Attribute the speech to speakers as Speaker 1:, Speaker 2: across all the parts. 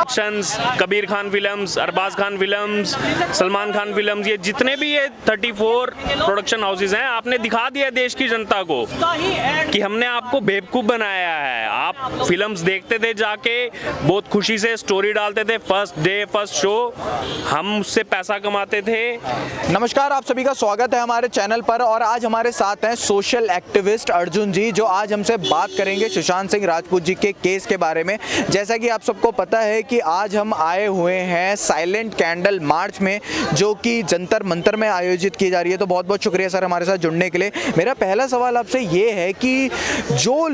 Speaker 1: Productions, Kabir Khan films, Arbaaz Khan films, Salman Khan films, ये जितने भी ये 34 प्रोडक्शन हाउसेज हैं, आपने दिखा दिया देश की जनता को कि हमने आपको बेवकूफ़ बनाया है। आप फिल्म्स देखते थे जाके, बहुत खुशी से स्टोरी डालते थे, फर्स्ट डे फर्स्ट शो, हम उससे पैसा कमाते थे।
Speaker 2: नमस्कार, आप सभी का स्वागत है हमारे चैनल पर। और आज हमारे साथ हैं सोशल एक्टिविस्ट अर्जुन जी, जो आज हमसे बात करेंगे सुशांत सिंह राजपूत जी के केस के बारे में। जैसा कि आप सबको पता है कि आज हम आए हुए हैं साइलेंट कैंडल मार्च में, जो कि जंतर मंतर में आयोजित की जा रही है। तो बहुत बहुत शुक्रिया सर हमारे साथ जुड़ने के लिए। मेरा पहला सवाल आपसे ये है कि जो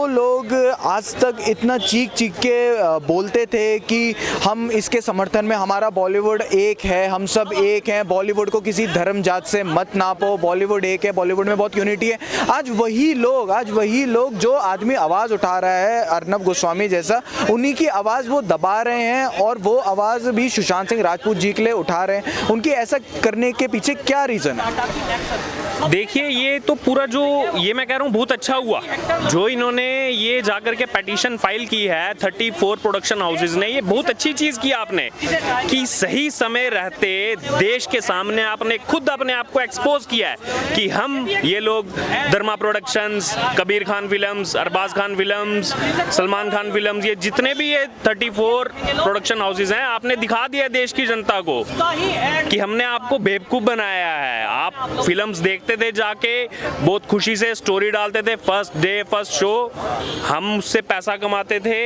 Speaker 2: लोग आज तक इतना चीख के बोलते थे कि हम इसके समर्थन में, हमारा बॉलीवुड एक है, हम सब एक हैं, बॉलीवुड को किसी धर्म जात से मत नापो, बॉलीवुड एक है, बॉलीवुड में बहुत यूनिटी है, आज वही लोग जो आदमी आवाज़ उठा रहा है अर्नब गोस्वामी जैसा, उन्हीं की आवाज़ वो दबा रहे हैं। और वो आवाज़ भी सुशांत सिंह राजपूत जी के लिए उठा रहे हैं। उनकी ऐसा करने के पीछे क्या रीज़न है?
Speaker 1: देखिए, ये तो पूरा जो ये मैं कह रहा हूँ बहुत अच्छा हुआ जो इन्होंने ये जाकर के पेटिशन फाइल की है 34 प्रोडक्शन हाउसेज ने। ये बहुत अच्छी चीज़ की आपने कि सही समय रहते देश के सामने आपने खुद अपने आप को एक्सपोज किया है कि हम ये लोग Dharma productions, Kabir Khan films, Arbaaz Khan films, Salman Khan films, ये जितने भी ये 34 प्रोडक्शन हाउसेज हैं, आपने दिखा दिया देश की जनता को कि हमने आपको बेवकूफ़ बनाया है। आप फिल्म्स देखते थे जाके, बहुत खुशी से स्टोरी डालते थे, फर्स्ट डे फर्स्ट शो, हम उससे पैसा कमाते थे।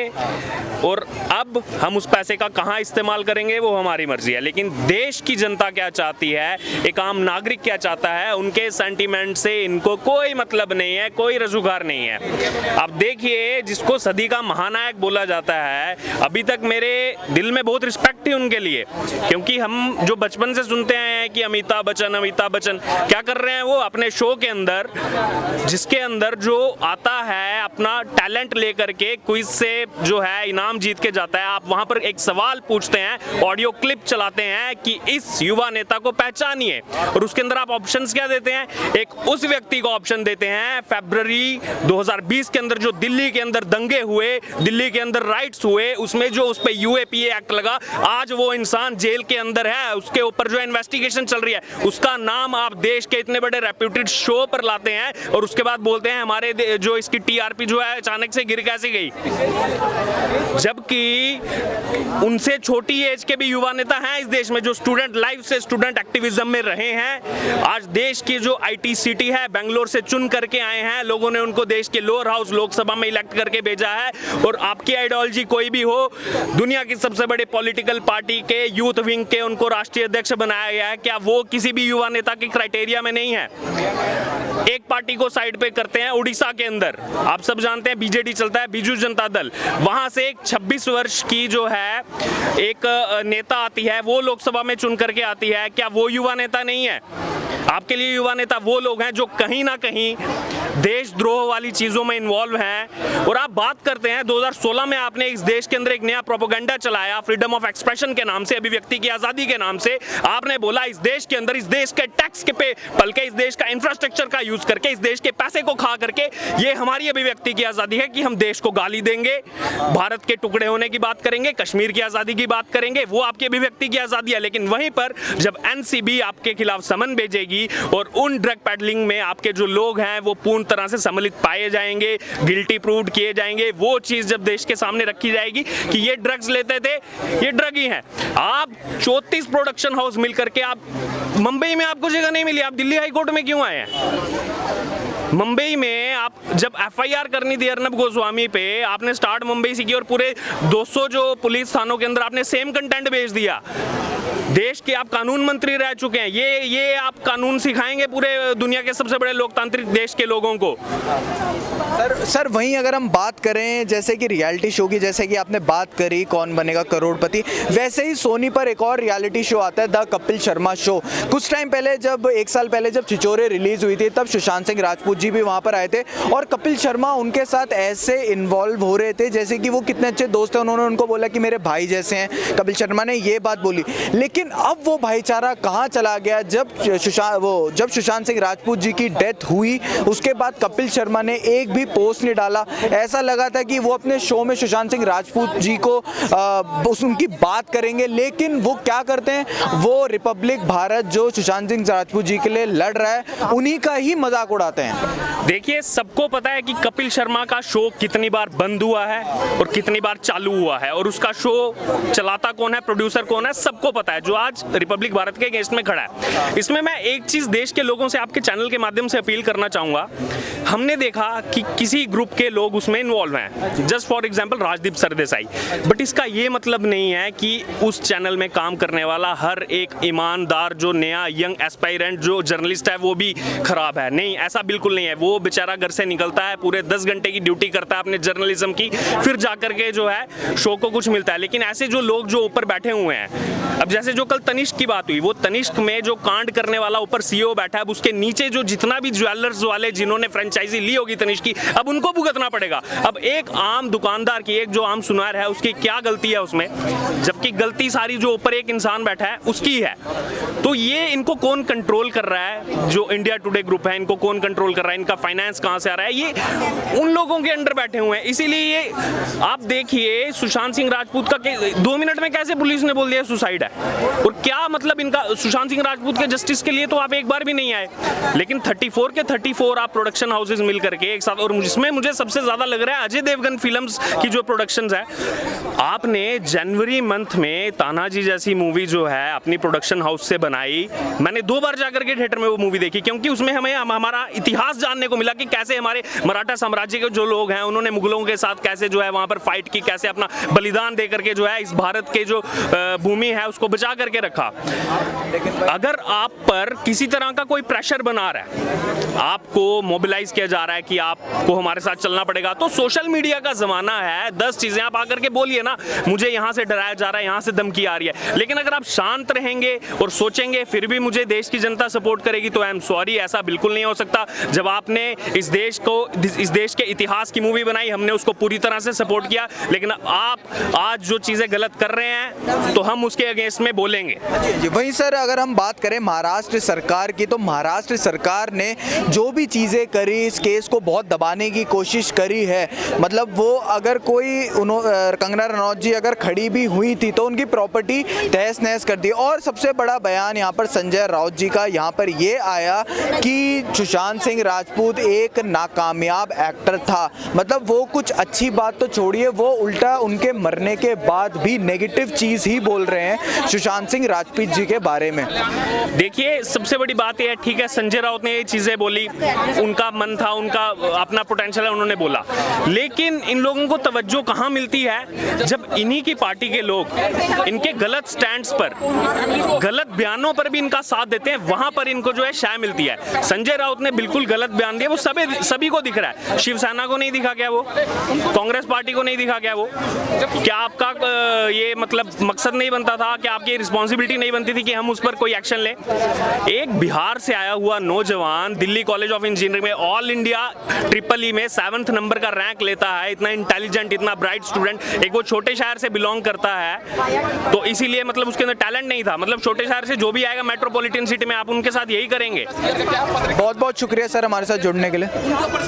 Speaker 1: और अब हम उस पैसे का कहाँ इस्तेमाल करेंगे वो हमारी मर्जी है, लेकिन देश की जनता क्या चाहती है, एक आम नागरिक क्या चाहता है, उनके सेंटीमेंट से इनको कोई मतलब नहीं है, कोई रजुगार नहीं है। अब देखिए, जिसको सदी का महानायक बोला जाता है, अभी तक मेरे दिल में बहुत रिस्पेक्ट थी उनके लिए, क्योंकि हम जो बचपन से सुनते आए हैं कि अमिताभ बच्चन क्या कर रहे हैं, वो अपने शो के अंदर, जिसके अंदर जो आता है अपना टैलेंट लेकर के क्विज से जो है इनाम जीत के जाता है, आप वहां पर एक सवाल पूछते हैं, ऑडियो क्लिप चलाते हैं कि इस युवा नेता को पहचानिए, और उसके अंदर आप ऑप्शंस क्या देते हैं, एक उस व्यक्ति को ऑप्शन देते हैं फरवरी 2020 के अंदर जो दिल्ली के अंदर दंगे हुए, दिल्ली के अंदर राइट्स हुए, उसमें जो उस पे यूएपीए एक्ट लगा, आज वो इंसान जेल के अंदर है, उसके ऊपर जो इन्वेस्टिगेशन चल रही है, उसका नाम आप देश के इतने बड़े रेप्यूटेड शो पर लाते हैं, और उसके बाद बोलते हैं हमारे जो इसकी टीआरपी जो है अचानक से गिर कैसे गई। जबकि उनसे छोटी एज के भी युवा नेता हैं इस देश में जो स्टूडेंट लाइफ से स्टूडेंट एक्टिविज्म में रहे हैं। आज देश की जो आईटी सिटी है, बेंगलोर से चुन करके आए हैं, लोगों ने उनको देश के लोअर हाउस लोकसभा में इलेक्ट करके भेजा है। और आपकी आइडियोलॉजी कोई भी हो, दुनिया की सबसे बड़े पॉलिटिकल पार्टी के यूथ विंग के उनको राष्ट्रीय अध्यक्ष बनाया गया है, क्या वो किसी भी युवा नेता की क्राइटेरिया में नहीं है? एक पार्टी को साइड पे करते हैं, उड़ीसा के अंदर आप सब जानते हैं बीजेडी चलता है, बीजू जनता दल, वहां से एक 26 वर्ष की जो है एक नेता आती है, वो लोकसभा में चुन करके आती है, क्या वो युवा नेता नहीं है? आपके लिए युवा नेता वो लोग हैं जो कहीं ना कहीं देशद्रोह वाली चीजों में इन्वॉल्व हैं। और आप बात करते हैं 2016 में आपने इस देश के अंदर एक नया प्रोपेगेंडा चलाया फ्रीडम ऑफ एक्सप्रेशन के नाम से, अभिव्यक्ति की आजादी के नाम से। आपने बोला इस देश के अंदर, इस देश के टैक्स के पे पल के, इस देश का इंफ्रास्ट्रक्चर का यूज करके, इस देश के पैसे को खा करके, ये हमारी अभिव्यक्ति की आजादी है कि हम देश को गाली देंगे, भारत के टुकड़े होने की बात करेंगे, कश्मीर की आजादी की बात करेंगे, वो आपकी अभिव्यक्ति की आजादी है। लेकिन वहीं पर जब एनसीबी आपके खिलाफ समन भेजेगी और उन ड्रग पेडलिंग में आपके जो लोग हैं वो पूर्ण तरह से सम्मिलित पाए जाएंगे, गिल्टी प्रूव्ड किए जाएंगे, वो चीज जब देश के सामने रखी जाएगी कि ये ड्रग्स लेते थे, ये ड्रग ही हैं। आप 34 प्रोडक्शन हाउस मिलकर के, आप मुंबई में आपको जगह नहीं मिली, आप दिल्ली हाई कोर्ट में क्यों आए हैं? मुंबई में आप जब एफआईआर करनी थी अर्नब गोस्वामी पे, आपने स्टार्ट मुंबई से की और पूरे 200 जो पुलिस थानों के अंदर आपने सेम कंटेंट भेज दिया। देश के आप कानून मंत्री रह चुके हैं, ये आप कानून सिखाएंगे पूरे दुनिया के सबसे बड़े लोकतांत्रिक देश के लोगों को?
Speaker 2: सर वहीं अगर हम बात करें जैसे कि रियलिटी शो की, जैसे कि आपने बात करी कौन बनेगा करोड़पति, वैसे ही सोनी पर एक और रियलिटी शो आता है द कपिल शर्मा शो। कुछ टाइम पहले जब 1 साल पहले जब छिछोरे रिलीज हुई थी, तब सुशांत सिंह राजपूत जी भी वहाँ पर आए थे और कपिल शर्मा उनके साथ ऐसे इन्वॉल्व हो रहे थे जैसे कि वो कितने अच्छे दोस्त हैं। उन्होंने उनको बोला कि मेरे भाई जैसे हैं, कपिल शर्मा ने ये बात बोली। लेकिन अब वो भाईचारा कहाँ चला गया? जब सुशांत सिंह राजपूत जी की डेथ हुई उसके बाद कपिल शर्मा ने एक भी भी पोस्ट नहीं डाला। ऐसा लगा था कि वो अपने शो में सुशांत सिंह राजपूत जी को उनकी बात करेंगे, लेकिन वो क्या करते हैं, वो रिपब्लिक भारत जो सुशांत सिंह राजपूत जी के लिए लड़ रहा है उन्हीं का ही मजाक उड़ाते हैं।
Speaker 1: देखिए, सबको पता है कि कपिल शर्मा का शो कितनी बार बंद हुआ है और कितनी बार चालू हुआ है, और उसका शो चलाता कौन है, प्रोड्यूसर कौन है, सबको पता है, जो आज रिपब्लिक भारत के अगेंस्ट में खड़ा है। इसमें मैं एक चीज देश के लोगों से आपके चैनल के माध्यम से अपील करना चाहूंगा। हमने देखा कि किसी ग्रुप के लोग उसमें इन्वॉल्व हैं, just for example Rajdeep Sardesai, but इसका ये मतलब नहीं है कि उस चैनल में काम करने वाला हर एक ईमानदार जो नया यंग एस्पायरेंट जो जर्नलिस्ट है वो भी खराब है। नहीं, ऐसा बिल्कुल नहीं है। वो बेचारा घर से निकलता है, पूरे 10 घंटे की ड्यूटी करता है अपने जर्नलिज्म की, फिर जाकर के जो है शो को कुछ मिलता है। लेकिन ऐसे जो लोग जो ऊपर बैठे हुए हैं, अब जैसे जो कल तनिष्क की बात हुई, वो तनिष्क में जो कांड करने वाला ऊपर सीईओ बैठा है, अब उसके नीचे जो जितना भी ज्वेलर्स वाले जिन्होंने फ्रेंचाइजी ली होगी तनिष्क की, अब उनको भुगतना पड़ेगा। अब एक आम दुकानदार की, एक जो आम सुनार है, उसकी क्या गलती है उसमें, जबकि गलती सारी जो ऊपर एक इंसान बैठा है उसकी है। तो ये इनको कौन कंट्रोल कर रहा है? जो इंडिया टुडे ग्रुप है, इनको कौन कंट्रोल कर रहा है? इनका फाइनेंस कहां से आ रहा है? ये उन लोगों के अंडर बैठे हुए हैं। इसीलिए ये आप देखिए, सुशांत सिंह राजपूत का 2 मिनट में कैसे पुलिस ने बोल दिया सुसाइड है, और क्या मतलब इनका सुशांत सिंह राजपूत के जस्टिस के लिए तो आप एक बार भी नहीं आए, लेकिन 34 के 34 आप प्रोडक्शन हाउसेज मिल करके एक साथ, और इसमें मुझे सबसे ज्यादा लग रहा है अजय देवगन फिल्म्स की जो प्रोडक्शंस है, आपने जनवरी मंथ में तानाजी जैसी मूवी जो है अपनी प्रोडक्शन हाउस से बनाई। मैंने 2 बार जाकर के थिएटर में वो मूवी देखी, क्योंकि उसमें हमें हमारा इतिहास जानने को मिला कि कैसे हमारे मराठा साम्राज्य के जो लोग हैं उन्होंने मुगलों के साथ कैसे जो है वहां पर फाइट की, कैसे अपना बलिदान दे करके जो है इस भारत के जो भूमि है उसको बचा करके रखा। अगर आप पर किसी तरह का कोई प्रेशर बना रहा है, आपको मोबिलाइज किया जा रहा है कि आपको हमारे साथ चलना पड़ेगा, तो सोशल मीडिया का जमाना है, 10 चीजें आप आकर के बोलिए ना, मुझे यहाँ से डराया जा रहा है, यहाँ से धमकी आ रही है। लेकिन अगर आप शांत रहेंगे और सोचेंगे फिर भी मुझे देश की जनता सपोर्ट करेगी, तो आई एम सॉरी, ऐसा बिल्कुल नहीं हो सकता। जब आपने इस देश के इतिहास की मूवी बनाई, हमने उसको पूरी तरह से सपोर्ट किया, लेकिन आप आज जो चीजें गलत कर रहे हैं तो हम उसके अगेंस्ट में बोलेंगे।
Speaker 2: जी, वहीं सर अगर हम बात करें महाराष्ट्र सरकार की, तो महाराष्ट्र सरकार ने जो भी चीज़ें करी, इस केस को बहुत दबाने की कोशिश करी है। मतलब वो अगर कोई कंगना रनौत जी अगर खड़ी भी हुई थी तो उनकी प्रॉपर्टी तहस नहस कर दी। और सबसे बड़ा बयान यहाँ पर संजय राउत जी का यहाँ पर ये आया कि सुशांत सिंह राजपूत एक नाकामयाब एक्टर था। मतलब वो कुछ अच्छी बात तो छोड़िए, वो उल्टा उनके मरने के बाद भी नेगेटिव चीज़ ही बोल रहे हैं सुशांत सिंह राजपूत जी के बारे में।
Speaker 1: देखिए, सबसे बड़ी बात यह है, ठीक है, संजय राउत ने ये चीजें बोली, उनका मन था, उनका अपना पोटेंशियल है, उन्होंने बोला, लेकिन इन लोगों को तवज्जो कहाँ मिलती है जब इन्हीं की पार्टी के लोग इनके गलत स्टैंड्स पर, गलत बयानों पर भी इनका साथ देते हैं, वहां पर इनको जो है शाय मिलती है। संजय राउत ने बिल्कुल गलत बयान दिया, वो सभी को दिख रहा है। शिवसेना को नहीं दिखा क्या? वो कांग्रेस पार्टी को नहीं दिखा क्या? वो क्या आपका ये मतलब मकसद नहीं बनता था, क्या आपकी रिस्पॉन्सिबिलिटी नहीं बनती थी कि हम उस पर कोई एक्शन लें? एक बिहार से आया हुआ नौजवान दिल्ली कॉलेज ऑफ इंजीनियरिंग में ऑल इंडिया ट्रिपल ई में 7th नंबर का रैंक लेता है, इतना इंटेलिजेंट, इतना ब्राइट स्टूडेंट, एक वो छोटे शहर से बिलोंग करता है, तो इसीलिए मतलब उसके अंदर टैलेंट नहीं था। मतलब छोटे शहर से जो भी आएगा मेट्रोपॉलिटन सिटी में, आप उनके साथ यही करेंगे।
Speaker 2: बहुत बहुत शुक्रिया सर हमारे साथ जुड़ने के लिए।